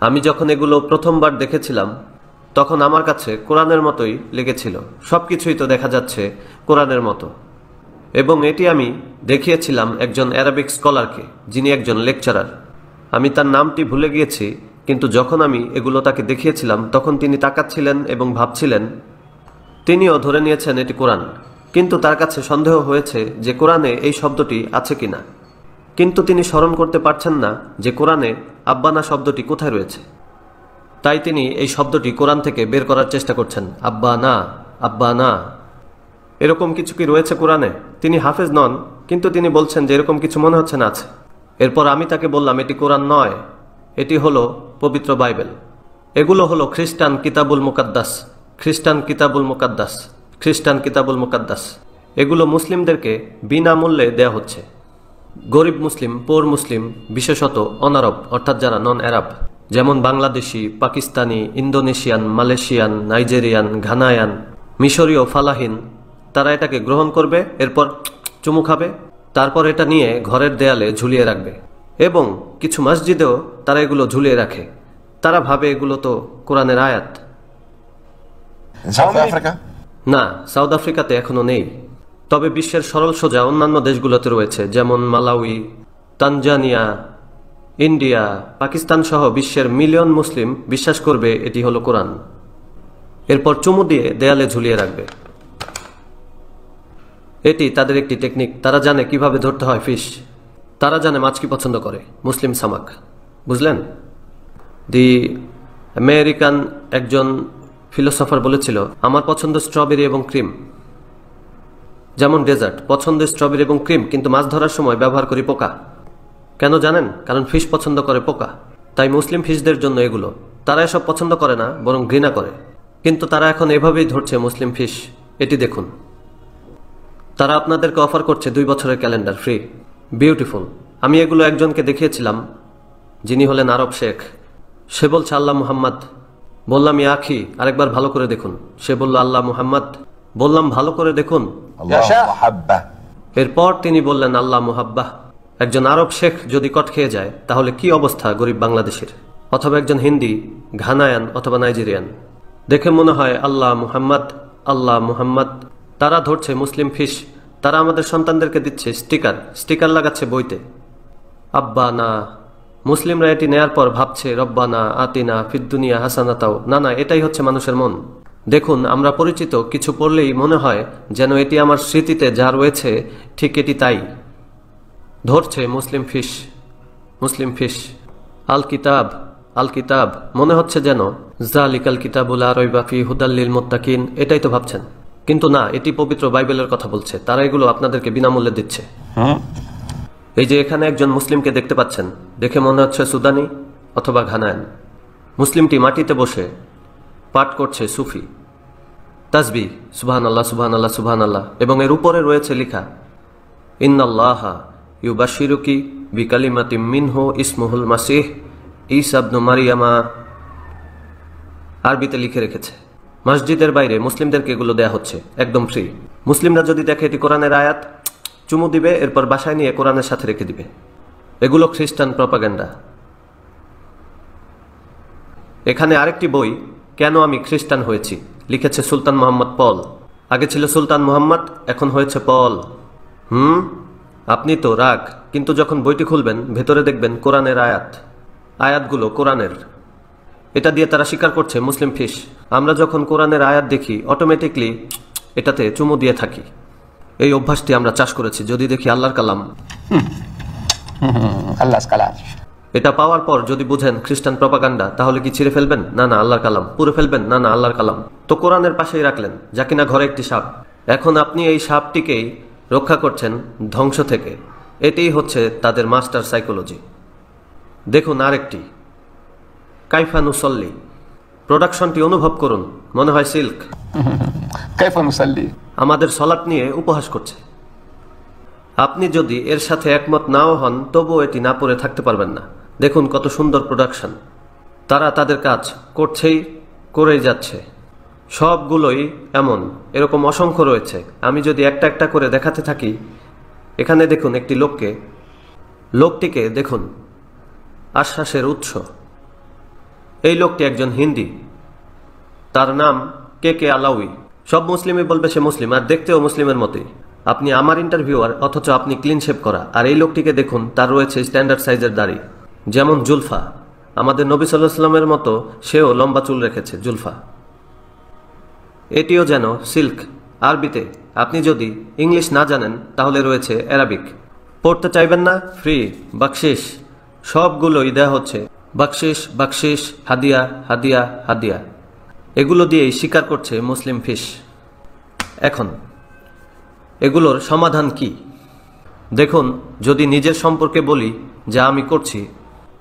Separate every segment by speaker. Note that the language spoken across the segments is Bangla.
Speaker 1: আমি যখন এগুলো প্রথমবার দেখেছিলাম তখন আমার কাছে কোরআনের মতোই লেগেছিল। সবকিছুই তো দেখা যাচ্ছে কোরআনের মতো। এবং এটি আমি দেখিয়েছিলাম একজন অ্যারাবিক স্কলারকে, যিনি একজন লেকচারার। আমি তার নামটি ভুলে গিয়েছি, কিন্তু যখন আমি এগুলো তাকে দেখিয়েছিলাম তখন তিনি তাকাচ্ছিলেন এবং ভাবছিলেন। তিনিও ধরে নিয়েছেন এটি কোরআন, কিন্তু তার কাছে সন্দেহ হয়েছে যে কোরআনে এই শব্দটি আছে কিনা। কিন্তু তিনি স্মরণ করতে পারছেন না যে কোরআনে আব্বানা শব্দটি কোথায় রয়েছে। তাই তিনি এই শব্দটি কোরআন থেকে বের করার চেষ্টা করছেন। আব্বা না, আব্বা না, এরকম কিছু কি রয়েছে কোরআনে? তিনি হাফেজ নন, কিন্তু তিনি বলছেন যে এরকম কিছু মনে হচ্ছে না আছে। এরপর আমি তাকে বললাম এটি কোরআন নয়, এটি হলো পবিত্র বাইবেল। এগুলো হলো খ্রিস্টান কিতাবুল মুকাদ্দাস, খ্রিস্টান কিতাবুল মুকাদ্দাস, খ্রিস্টান কিতাবুল মুকাদ্দাস। এগুলো মুসলিমদেরকে বিনামূল্যে দেয়া হচ্ছে। গরিব মুসলিম, পোর মুসলিম, বিশেষত অনারব অর্থাৎ যারা নন অ্যারাব, যেমন Bangladeshi, Pakistani, Indonesian, Malaysian, Nigerian, Ghanaian, মিশরীয়, ফালাহিন, তারা এটাকে গ্রহণ করবে, এরপর চুমু খাবে, তারপর এটা নিয়ে ঘরের দেয়ালে ঝুলিয়ে রাখবে। এবং কিছু মসজিদেও তারা এগুলো ঝুলিয়ে রাখে। তারা ভাবে এগুলো তো কোরআনের আয়াত। না, সাউথ আফ্রিকাতে এখনো নেই, তবে বিশ্বের সরল সোজা অন্যান্য দেশগুলোতে রয়েছে, যেমন মালাউই, তানজানিয়া, ইন্ডিয়া, পাকিস্তান সহ বিশ্বের মিলিয়ন মুসলিম বিশ্বাস করবে এটি হলো কোরআন। এরপর চুমু দিয়ে দেয়ালে ঝুলিয়ে রাখবে। এটি তাদের একটি টেকনিক। তারা জানে কিভাবে ধরতে হয় ফিশ। তারা জানে মাছ কি পছন্দ করে, মুসলিম সামাক। বুঝলেন? দি আমেরিকান একজন ফিলোসফার বলেছিল, আমার পছন্দ স্ট্রবেরি এবং ক্রিম। যেমন ডেজার্ট, পছন্দ স্ট্রবেরি এবং ক্রিম, কিন্তু মাছ ধরার সময় ব্যবহার করি পোকা। কেন জানেন? কারণ ফিশ পছন্দ করে পোকা। তাই মুসলিম ফিশদের জন্য এগুলো। তারা এসব পছন্দ করে না, বরং ঘৃণা করে। কিন্তু তারা এখন এভাবেই ধরছে মুসলিম ফিশ। এটি দেখুন। তারা আপনাদেরকে অফার করছে 2 বছরের ক্যালেন্ডার ফ্রি। বিউটিফুল। আমি এগুলো একজনকে দেখিয়েছিলাম, যিনি হলেন আরব শেখ। সে বলছে আল্লাহ মুহাম্মদ। বললাম ইয়া আখি, আরেকবার ভালো করে দেখুন। সে বলল আল্লাহ মুহাম্মদ। বললাম ভালো করে দেখুন। এরপর তিনি বললেন আল্লাহ মুহাব্বাহ। একজন আরব শেখ যদি কট খেয়ে যায় তাহলে কি অবস্থা গরিব বাংলাদেশের, অথবা একজন হিন্দি, ঘানায়ান অথবা নাইজেরিয়ান। দেখে মনে হয় আল্লাহ মুহাম্মদ, আল্লাহ মুহাম্মদ। তারা ধরছে মুসলিম ফিশ। তারা আমাদের সন্তানদেরকে দিচ্ছে স্টিকার, স্টিকার লাগাচ্ছে বইতে। আব্বা না। মুসলিমরা এটি নেয়ার পর ভাবছে রব্বানা আতিনা ফিদ্দুনিয়া হাসানাতাও। না না, এটাই হচ্ছে মানুষের মন। দেখুন, আমরা পরিচিত কিছু পড়লেই মনে হয় যেন এটি আমার স্মৃতিতে যা রয়েছে ঠিক এটি তাই। ধরছে মুসলিম ফিশ, মুসলিম ফিশ। আল কিতাব, আল কিতাব, মনে হচ্ছে যেন জালিকাল কিতাবুল লা রাইবা ফিহি হুদাল লিল মুত্তাকিন। এটাই তো ভাবছেন, কিন্তু না, এটি পবিত্র বাইবেলের কথা বলছে। তারা এগুলো আপনাদেরকে বিনামূল্যে দিচ্ছে। এই যে এখানে একজন মুসলিমকে দেখতে পাচ্ছেন, দেখে মনে হচ্ছে সুদানি অথবা ঘানায়ান। মুসলিমটি মাটিতে বসে পাঠ করছে সুফি তাসবিহ, সুবহানাল্লাহ সুবহানাল্লাহ সুবহানাল্লাহ, এবং এর উপরে রয়েছে লেখা ইন্নাল্লাহা ইউবাশশিরুকি বিকালিমাতিম মিনহু ইসমুহুল মাসিহ ঈসা ইবনু মারইয়ামা। আরবিতে লিখে রেখেছে। মসজিদের বাইরে মুসলিমদেরকে এগুলো দেয়া হচ্ছে একদম ফ্রি। মুসলিমরা যদি দেখে এটি কোরআনের আয়াত, চুমু দিবে, এরপর বাসায় নিয়ে কোরআনের সাথে রেখে দিবে। এগুলো খ্রিস্টান প্রপাগান্ডা। এখানে আরেকটি বই, কেন আমি খ্রিস্টান হয়েছি, লিখেছে সুলতান মোহাম্মদ পল। আগে ছিল সুলতান মোহাম্মদ, এখন হয়েছে পল। আপনি তো রাগ, কিন্তু যখন বইটি খুলবেন ভেতরে দেখবেন কোরআনের আয়াত। আয়াতগুলো কোরআনের। এটা দিয়ে তারা স্বীকার করছে মুসলিম ফিশ। আমরা যখন কোরআনের আয়াত দেখি অটোমেটিকলি এটাতে চুমু দিয়ে থাকি। এই অভ্যাসটি আমরা চাষ করেছি। যদি দেখি আল্লাহর কালাম, আল্লাহর কালাম, এটা পাওয়ার পর যদি বুঝেন খ্রিস্টান প্রপাগান্ডা, তাহলে কি ছিঁড়ে ফেলবেন? না না, আল্লাহর কালাম। পুরো ফেলবেন? না না, আল্লাহর কালাম। তো কোরআনের পাশেই রাখলেন, যা কিনা ঘরে একটি সাপ। এখন আপনি এই সাপটিকেই রক্ষা করছেন ধ্বংস থেকে। এটাই হচ্ছে তাদের মাস্টার সাইকোলজি। দেখুন আরেকটি, কাইফা নুসল্লি। প্রোডাকশনটি অনুভব করুন, মনে হয় সিল্ক। কাইফা নুসল্লি আমাদের সলাত নিয়ে উপহাস করছে। আপনি যদি এর সাথে একমত নাও হন, তবুও এটি না পড়ে থাকতে পারবেন না। দেখুন কত সুন্দর প্রোডাকশন। তারা তাদের কাজ করছেই, করেই যাচ্ছে। সবগুলোই এমন, এরকম অসংখ্য রয়েছে। আমি যদি একটা একটা করে দেখাতে থাকি, এখানে দেখুন একটি লোকটিকে দেখুন, আশ্বাসের উৎস। এই লোকটি একজন হিন্দি, তার নাম কে কে আলাউই। সব মুসলিমই বলবে সে মুসলিম, আর দেখতেও মুসলিমের মতোই। আপনি আমার ইন্টারভিউয়ার, অথচ আপনি ক্লিন শেভ করা। আর এই লোকটিকে দেখুন, তার রয়েছে স্ট্যান্ডার্ড সাইজের দাড়ি, যেমন জুলফা। আমাদের নবী সাল্লাল্লাহু আলাইহি ওয়াসাল্লামের মতো সেও লম্বা চুল রেখেছে, জুলফা। এটিও যেন সিল্ক, আরবিতে। আপনি যদি ইংলিশ না জানেন তাহলে রয়েছে অ্যারাবিক। পড়তে চাইবেন না? ফ্রি, বকশিশ, সবগুলোই দেয়া হচ্ছে। বকশিশ, বকশিশ, হাদিয়া, হাদিয়া, হাদিয়া, এগুলো দিয়েই স্বীকার করছে মুসলিম ফিশ। এখন এগুলোর সমাধান কি? দেখুন, যদি নিজের সম্পর্কে বলি যা আমি করছি,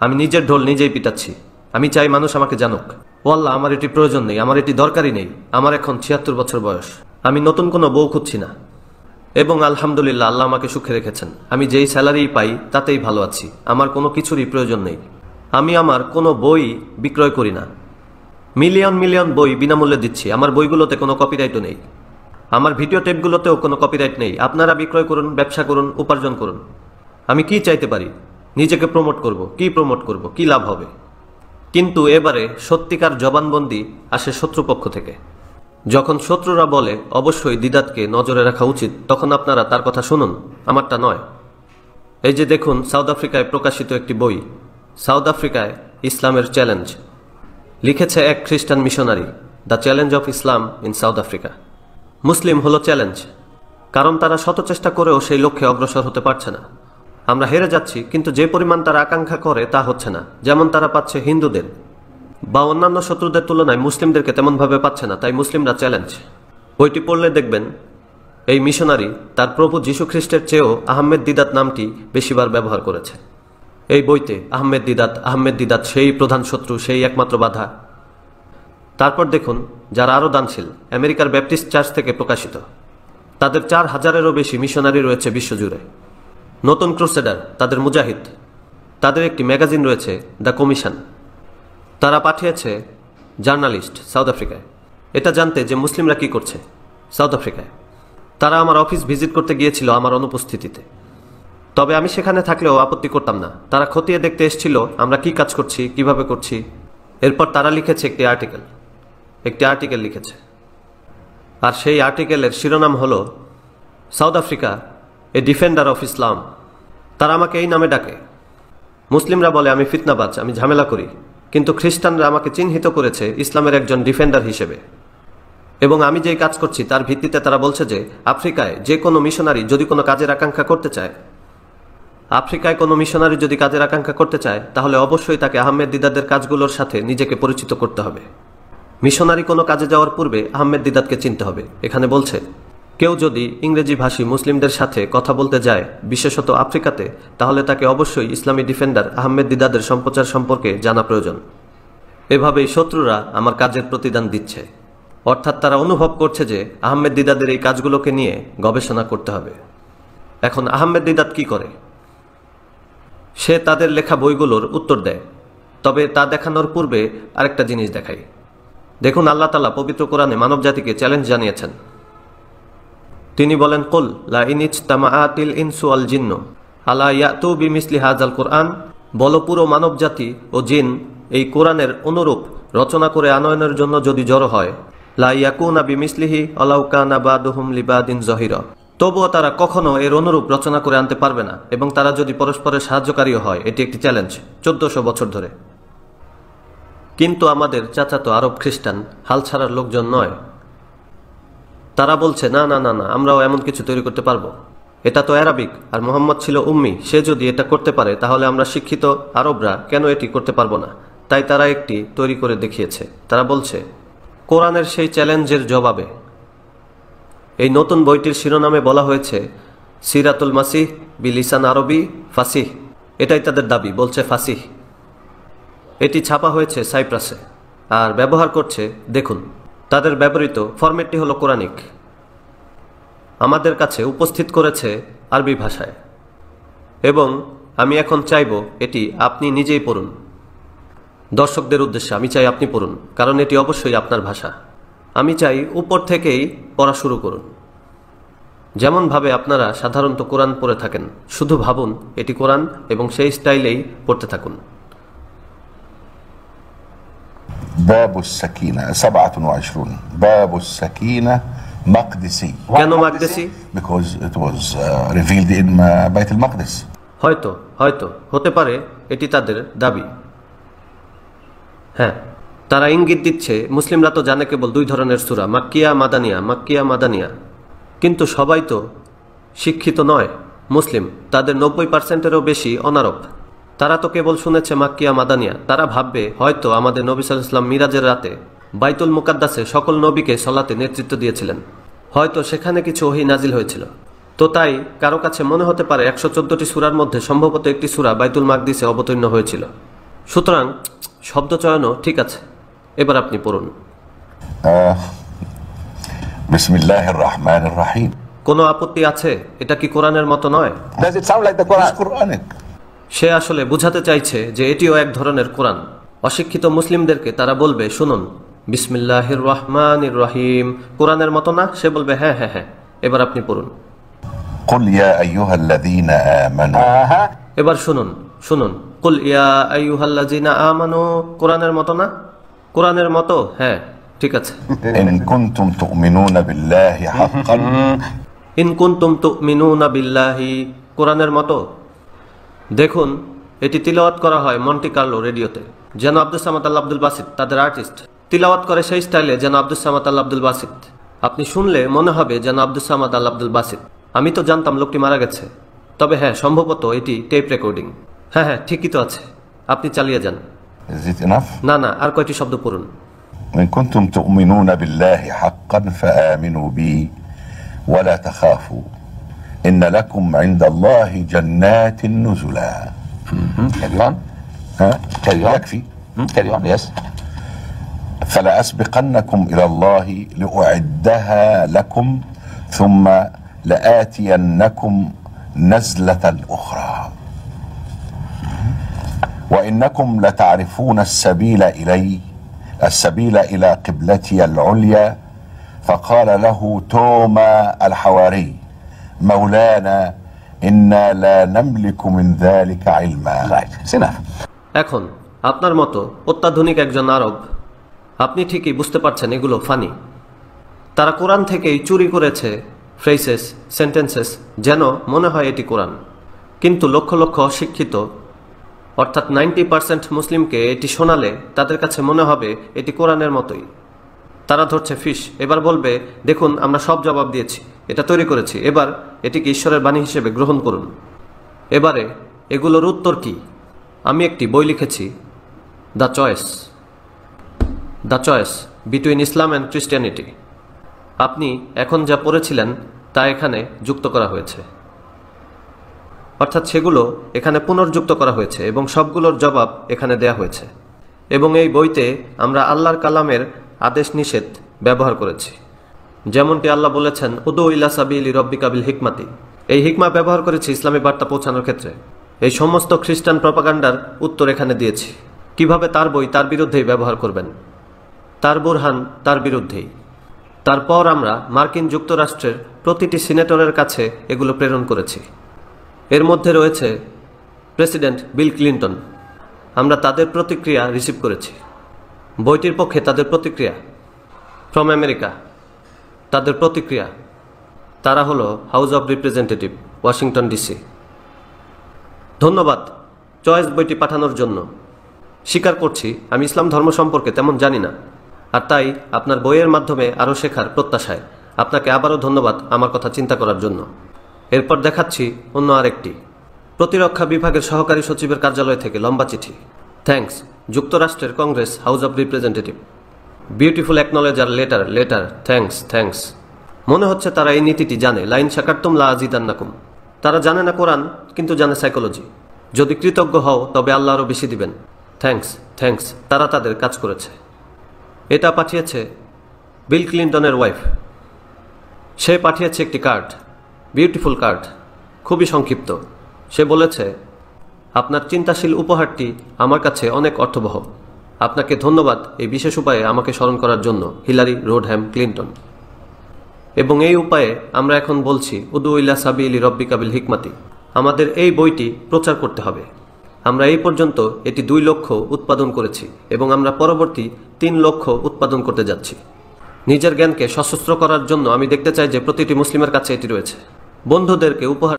Speaker 1: আমি নিজের ঢোল নিজেই পিটাচ্ছি। আমি চাই মানুষ আমাকে জানুক। ও আল্লাহ, আমার এটি প্রয়োজন নেই, আমার এটি দরকারই নেই। আমার এখন ৭৬ বছর বয়স। আমি নতুন কোনো বউ খুঁজছি না, এবং আলহামদুলিল্লাহ আল্লাহ আমাকে সুখে রেখেছেন। আমি যেই স্যালারি পাই তাতেই ভালো আছি। আমার কোনো কিছুরই প্রয়োজন নেই। আমি আমার কোনো বই বিক্রয় করি না। মিলিয়ন মিলিয়ন বই বিনামূল্যে দিচ্ছি। আমার বইগুলোতে কোনো কপিরাইটও নেই। আমার ভিডিও টেপগুলোতেও কোনো কপিরাইট নেই। আপনারা বিক্রয় করুন, ব্যবসা করুন, উপার্জন করুন। আমি কি চাইতে পারি? নিজেকে প্রমোট করব। কি প্রমোট করব? কি লাভ হবে? কিন্তু এবারে সত্যিকার জবানবন্দি আসে শত্রুপক্ষ থেকে। যখন শত্রুরা বলে অবশ্যই দিদাতকে নজরে রাখা উচিত, তখন আপনারা তার কথা শুনুন, আমারটা নয়। এই যে দেখুন, সাউথ আফ্রিকায় প্রকাশিত একটি বই, সাউথ আফ্রিকায় ইসলামের চ্যালেঞ্জ। লিখেছে এক খ্রিস্টান missionary, the challenge of Islam in South Africa. মুসলিম হলো চ্যালেঞ্জ, কারণ তারা শত চেষ্টা করেও সেই লক্ষ্যে অগ্রসর হতে পারছে না। আমরা হেরে যাচ্ছি, কিন্তু যে পরিমাণ তারা আকাঙ্ক্ষা করে তা হচ্ছে না। যেমন তারা পাচ্ছে হিন্দুদের বা অন্যান্য শত্রুদের তুলনায় মুসলিমদেরকে তেমনভাবে পাচ্ছে না। তাই মুসলিমরা চ্যালেঞ্জ। বইটি পড়লে দেখবেন এই মিশনারি তার প্রভু যীশু খ্রিস্টের চেয়েও আহমেদ দিদাত নামটি বেশিবার ব্যবহার করেছে। এই বইতে আহমেদ দিদাত, আহমেদ দিদাত সেই প্রধান শত্রু, সেই একমাত্র বাধা। তারপর দেখুন, যারা আরও দানশীল, আমেরিকার ব্যাপটিস্ট চার্চ থেকে প্রকাশিত, তাদের ৪,০০০-এরও বেশি মিশনারি রয়েছে বিশ্বজুড়ে। নতুন ক্রুসেডার, তাদের মুজাহিদ। তাদের একটি ম্যাগাজিন রয়েছে, দ্য কমিশন। তারা পাঠিয়েছে জার্নালিস্ট সাউথ আফ্রিকায়, এটা জানতে যে মুসলিমরা কি করছে সাউথ আফ্রিকায়। তারা আমার অফিস ভিজিট করতে গিয়েছিল আমার অনুপস্থিতিতে। তবে আমি সেখানে থাকলেও আপত্তি করতাম না। তারা খতিয়ে দেখতে এসেছিল আমরা কি কাজ করছি, কিভাবে করছি। এরপর তারা লিখেছে একটি আর্টিকেল লিখেছে। আর সেই আর্টিকেলের শিরোনাম হলো South Africa, a defender of Islam. তারা আমাকে এই নামে ডাকে। মুসলিমরা বলে আমি ফিতনাবাজ, আমি ঝামেলা করি, কিন্তু খ্রিস্টানরা আমাকে চিহ্নিত করেছে ইসলামের একজন ডিফেন্ডার হিসেবে। এবং আমি যেই কাজ করছি তার ভিত্তিতে তারা বলছে যে আফ্রিকায় যে কোনো মিশনারি যদি কোনো কাজের আকাঙ্ক্ষা করতে চায়, তাহলে অবশ্যই তাকে আহমেদ দিদাতের কাজগুলোর সাথে নিজেকে পরিচিত করতে হবে। মিশনারি কোনো কাজে যাওয়ার পূর্বে আহমেদ দিদাতকে চিনতে হবে। এখানে বলছে, কেউ যদি ইংরেজি ভাষী মুসলিমদের সাথে কথা বলতে যায়, বিশেষত আফ্রিকাতে, তাহলে তাকে অবশ্যই ইসলামী ডিফেন্ডার আহমেদ দিদাতের সম্প্রচার সম্পর্কে জানা প্রয়োজন। এভাবেই শত্রুরা আমার কাজের প্রতিদান দিচ্ছে। অর্থাৎ তারা অনুভব করছে যে আহমেদ দিদাতের এই কাজগুলোকে নিয়ে গবেষণা করতে হবে। এখন আহমেদ দিদাত কি করে? সে তাদের লেখা বইগুলোর উত্তর দেয়। তবে তা দেখানোর পূর্বে আরেকটা জিনিস দেখাই। দেখুন, আল্লাহ তাআলা পবিত্র কোরআনে মানব জাতিকে চ্যালেঞ্জ জানিয়েছেন। তিনি বলেন, কুল লা ইন ইজতামাআতিল ইনসু ওয়াল জিন্নু আলা ইয়াতু বিমিসলি হাযাল কুরআন। বলো, পুরো মানব জাতি ও জিন এই কোরআনের অনুরূপ রচনা করে আনয়নের জন্য যদি জড়ো হয়, লা ইয়াকুনা বিমিসলিহি ওয়ালাউ কানা বাদুহুম লিবাদিন যহিরা, তবুও তারা কখনো এর অনুরূপ রচনা করে আনতে পারবে না, এবং তারা যদি পরস্পরের সাহায্যকারীও হয়। এটি একটি চ্যালেঞ্জ ১৪০০ বছর ধরে। কিন্তু আমাদের চাচাতো আরব খ্রিস্টান হাল ছাড়ার লোকজন নয়। তারা বলছে, না না না না, আমরাও এমন কিছু তৈরি করতে পারবো। এটা তো অ্যারাবিক, আর মোহাম্মদ ছিল উম্মি। সে যদি এটা করতে পারে, তাহলে আমরা শিক্ষিত আরবরা কেন এটি করতে পারবো না? তাই তারা একটি তৈরি করে দেখিয়েছে। তারা বলছে, কোরআনের সেই চ্যালেঞ্জের জবাবে এই নতুন বইটির শিরোনামে বলা হয়েছে সিরাতুল মাসিহ বিলিসান আরবি ফাসিহ। এটাই তাদের দাবি, বলছে ফাসিহ। এটি ছাপা হয়েছে সাইপ্রাসে আর ব্যবহার করছে, দেখুন, তাদের ব্যবহৃত ফরম্যাটটি হলো কোরআনিক। আমাদের কাছে উপস্থিত করেছে আরবি ভাষায়, এবং আমি এখন চাইব এটি আপনি নিজেই পড়ুন। দর্শকদের উদ্দেশ্যে আমি চাই আপনি পড়ুন, কারণ এটি অবশ্যই আপনার ভাষা। আমি চাই উপর থেকেই পড়া শুরু করুন, যেমনভাবে আপনারা সাধারণত কোরআন পড়ে থাকেন। শুধু ভাবুন এটি কোরআন, এবং সেই স্টাইলেই পড়তে থাকুন।
Speaker 2: باب السكينة 27 باب السكينة مقدسي.
Speaker 1: কেন মাকদেসি?
Speaker 2: Because it was revealed in بيت المقدس.
Speaker 1: হয়তো হয়তো হতে পারে এটি তাদের দাবি। হ্যাঁ, তারা ইঙ্গিত দিচ্ছে মুসলিমরা তো জানে কেবল দুই ধরনের সূরা, মাক্কিয়া মাদানিয়া, মাক্কিয়া মাদানিয়া। কিন্তু সবাই তো শিক্ষিত নয়। মুসলিম তাদের 90%-এরও বেশি অনারব। তারা তো কেবল শুনেছে মাক্কিয়া মাদানিয়া। তারা ভাববে হয়তো আমাদের নবী সাল্লাল্লাহু আলাইহি ওয়াসাল্লাম মিরাজের রাতে বাইতুল মুকাদ্দাসে সকল নবীকে সলাতে নেতৃত্ব দিয়েছিলেন, হয়তো সেখানে কিছু ওহী নাজিল হয়েছিল। তো তাই কারো কাছে মনে হতে পারে 114টি সূরার মধ্যে সম্ভবত একটি সূরা বাইতুল মাকদিসে অবতীর্ণ হয়েছিল। সুতরাং শব্দ চয়নও ঠিক আছে। এবার আপনি পড়ুন।
Speaker 2: বিসমিল্লাহির রহমানির রহিম।
Speaker 1: কোনো আপত্তি আছে? এটা কি কোরআনের মতো নয়?
Speaker 3: Does it sound like the Quran?
Speaker 2: It's Quranic.
Speaker 1: সে আসলে বুঝাতে চাইছে যে এটিও এক ধরনের কোরআন। অশিক্ষিত মুসলিমদেরকে তারা বলবে, শুনুন, বিসমিল্লাহির রহমানির রহিম কোরআনের মতো না? সে বলবে হ্যাঁ হ্যাঁ হ্যাঁ। এবার আপনি পড়ুন।
Speaker 2: قل يا أيها الذين آمنوا.
Speaker 1: এবার শুনুন শুনুন, কুল ইয়া আইয়ুহাল্লাযিনা আমানু কোরআনের মতো না? কোরআনের মতো, হ্যাঁ ঠিক আছে।
Speaker 2: إن كنتم تؤمنون بالله حقا.
Speaker 1: ইন কুনতুম তুমিনুনা বিল্লাহি কোরআনের মতো। দেখুন, এটি তিলাওয়াত করা হয় মন্টি কার্লো রেডিওতে, যেন আব্দুস সামাদ আল আব্দুল বাসিত তাদের আর্টিস্ট তিলাওয়াত করে সেই স্টাইলে, যেন আব্দুস সামাদ আল আব্দুল বাসিত। আপনি শুনলে মনে হবে যেন আব্দুস সামাদ আল আব্দুল বাসিত। আমি তো জানতাম লোকটি মারা গেছে, তবে হ্যাঁ সম্ভবত এটি টেপ রেকর্ডিং। হ্যাঁ হ্যাঁ ঠিকই তো আছে, আপনি চালিয়ে যান।
Speaker 2: Is it enough?
Speaker 1: না না, আর কয়টি শব্দ পড়ুন।
Speaker 2: إن كنتم تؤمنون بالله حقا فآمنوا بي ولا تخافوا إن لكم عند الله جنات نزلا.
Speaker 3: Carry on.
Speaker 2: Carry on. يكفي.
Speaker 3: Carry on, yes.
Speaker 2: فلأسبقنكم إلى الله لأعدها لكم ثم لآتينكم نزلة أخرى وإنكم لتعرفون السبيل إلى قبلتي العليا فقال له توما الحواري مولانا إنا لا نملك من ذلك علما.
Speaker 3: Right. It's enough.
Speaker 1: এখন আপনার মতো অত্যাধুনিক একজন আরব, আপনি ঠিকই বুঝতে পারছেন এগুলো ফানি। তারা কোরআন থেকেই চুরি করেছে ফ্রেসেস, সেন্টেন্সেস, যেন মনে হয় এটি কোরআন। কিন্তু লক্ষ লক্ষ অশিক্ষিত অর্থাৎ 90% মুসলিমকে এটি শোনালে তাদের কাছে মনে হবে এটি কোরআনের মতোই। তারা ধরছে ফিস। এবার বলবে, দেখুন আমরা সব জবাব দিয়েছি, এটা তৈরি করেছি, এবার এটিকে ঈশ্বরের বাণী হিসেবে গ্রহণ করুন। এবারে এগুলোর উত্তর কি? আমি একটি বই লিখেছি, the choice between Islam and Christianity. আপনি এখন যা পড়েছিলেন তা এখানে যুক্ত করা হয়েছে, অর্থাৎ সেগুলো এখানে পুনর্যুক্ত করা হয়েছে এবং সবগুলোর জবাব এখানে দেয়া হয়েছে। এবং এই বইতে আমরা আল্লাহর কালামের আদেশ নিষেধ ব্যবহার করেছি, যেমনটি আল্লাহ বলেছেন, উদু ইলা সাবিলি রব্বিকা বিল হিকমাতি। এই হিকমা ব্যবহার করেছি ইসলামী বার্তা পৌঁছানোর ক্ষেত্রে। এই সমস্ত খ্রিস্টান প্রপাগান্ডার উত্তর এখানে দিয়েছি, কিভাবে তার বই তার বিরুদ্ধেই ব্যবহার করবেন, তার বুরহান তার বিরুদ্ধেই। তারপর আমরা মার্কিন যুক্তরাষ্ট্রের প্রতিটি সিনেটরের কাছে এগুলো প্রেরণ করেছি। এর মধ্যে রয়েছে প্রেসিডেন্ট বিল ক্লিন্টন। আমরা তাদের প্রতিক্রিয়া রিসিভ করেছি। বইটির পক্ষে তাদের প্রতিক্রিয়া। ফ্রম আমেরিকা তাদের প্রতিক্রিয়া, তারা হলো house of representative, Washington DC. ধন্যবাদ চয়েস বইটি পাঠানোর জন্য। স্বীকার করছি আমি ইসলাম ধর্ম সম্পর্কে তেমন জানি না, আর তাই আপনার বইয়ের মাধ্যমে আরও শেখার প্রত্যাশায় আপনাকে আবারও ধন্যবাদ আমার কথা চিন্তা করার জন্য। এরপর দেখাচ্ছি অন্য আরেকটি, প্রতিরক্ষা বিভাগের সহকারী সচিবের কার্যালয় থেকে লম্বা চিঠি। থ্যাঙ্কস যুক্তরাষ্ট্রের Congress, House of Representative. Beautiful acknowledger letter, thanks. মনে হচ্ছে তারা এই নীতিটি জানে, লাইন শাকারতুম লা আজিদান্নাকুম। তারা জানে না কোরআন, কিন্তু জানে সাইকোলজি। যদি কৃতজ্ঞ হও তবে আল্লাহ আরও বেশি দিবেন। থ্যাঙ্কস, তারা তাদের কাজ করেছে। এটা পাঠিয়েছে বিল ক্লিন্টনের ওয়াইফ। সে পাঠিয়েছে একটি কার্ড, বিউটিফুল কার্ড, খুবই সংক্ষিপ্ত। সে বলেছে, আপনার চিন্তাশীল উপহারটি আমার কাছে অনেক অর্থবহ। আপনাকে ধন্যবাদ এই বিশেষ উপায়ে আমাকে স্মরণ করার জন্য, হিলারি রোডহ্যাম ক্লিন্টন। এবং এই উপায়ে আমরা এখন বলছি, উদু ইলা সাবিলি রব্বিকা বিল হিকমাতি। আমাদের এই বইটি প্রচার করতে হবে। আমরা এই পর্যন্ত এটি 2 লক্ষ উৎপাদন করেছি এবং আমরা পরবর্তী 3 লক্ষ উৎপাদন করতে যাচ্ছি। নিজের জ্ঞানকে সশস্ত্র করার জন্য আমি দেখতে চাই যে প্রতিটি মুসলিমের কাছে এটি রয়েছে। বন্ধুদেরকে উপহার